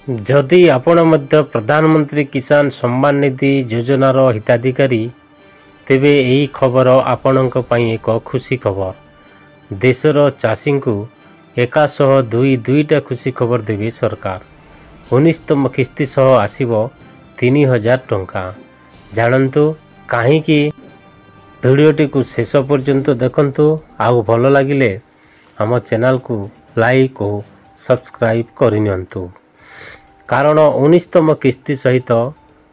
जदि आपण मध्य प्रधानमंत्री किसान सम्मान निधि योजनार हिताधिकारी तेबे यही खबर आपणक पई एक खुशी खबर। देशर चाषी को 102 खुशी खबर देवी सरकार। 19तम किस्ती सह आसीबो 3000 टंका। जानतु कहीं भिडियोटी को शेष पर्यंत देखंतु। आउ भल लगिले आम चैनल को लाइक और सब्सक्राइब करनियंतु। कारण 19तम किस्ती सहित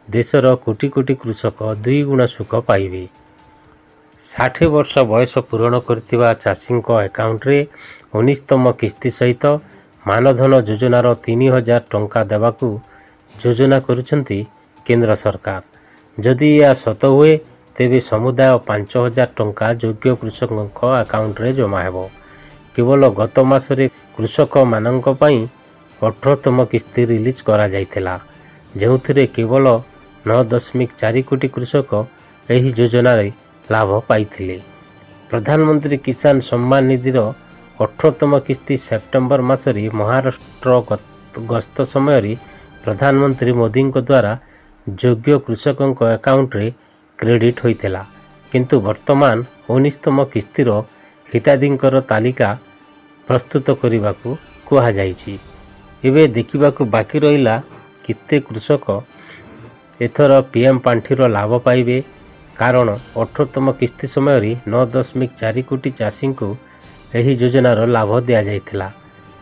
देशर कोटी कोटी कृषक 2 गुण सुख पाइबे। 60 वर्ष बयस पूरण करथिबा चाषीक अकाउंट रे 19तम किस्ती सहित मानधन योजनार 3000 टंका देवाकू योजना करुछंती केंद्र सरकार। जदि यह सत हुए तेबे समुदाय 5000 टंका योग्य कृषक अकाउंट रे जमा हेबो। केवल गत मासरे कृषक मानक पई 18तम किस्ती रिलीज करा जाइथिला, जेउथिरे केवल 9.4 कोटी कृषक एही योजना रे लाभ पाइथिले। प्रधानमंत्री किसान सम्मान निधिर 18तम किस्ती सेप्टेम्बर मासरे महाराष्ट्र गस्त समय प्रधानमंत्री मोदी द्वारा योग्य कृषकों अकाउंट रे क्रेडिट होइथिला। किंतु वर्तमान 19तम किस्तीर हिताधिकार तालिका प्रस्तुत करने को जाइछि। एबे देखिबाकू बाकी रहिला किते कृषक एथर पीएम पांठीर लाभ पाइबे। कारण 18तम किस्ती समय 9.4 कोटी चाषी को एही योजनार लाभ दिया जाइथिला।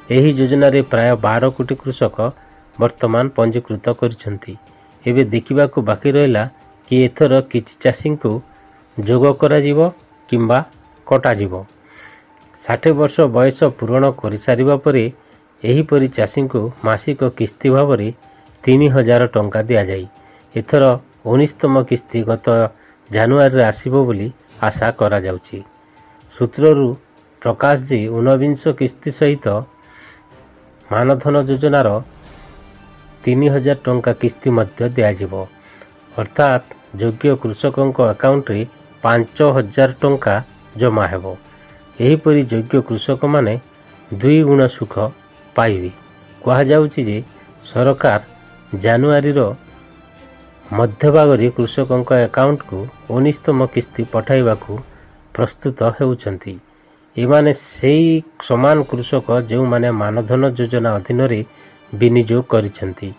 एही योजना रे प्राय 12 कोटी कृषक वर्तमान पंजीकृत करिसंती। एबे देखिबाकू बाकी रहिला कि एथर किछि चाषी को जोग करा जिवो किंबा कटा जिवो। 60 वर्ष बयस पूरण कर सारिबा परे एहीपरि चाषी को मासिक किस्ती भाव में 3000 टंका दि जाए। एथर 19तम किस्ती गत जानुआरी आसीबो बोली आशा करा जाउछि। सूत्ररू प्रकाश जी 19 किस्ती सहित मानधन योजनार 3000 टंका किस्ती मध्य दियाजिबो। अर्थात योग्य कृषकों अकाउंट रे 5000 टंका जमा हेबो। एहीपरि योग्य कृषक माने 2 गुण सुख पाइबे। कहा जाउछि जे सरकार जानुआरी मध्यभाग कृषकों अकाउंट को 19तम किस्ती पठाइबाकू प्रस्तुत हेउछंती। एमाने सेही समान कृषक जो माने मानधन योजना अधीन रे विनियोग करिसंती।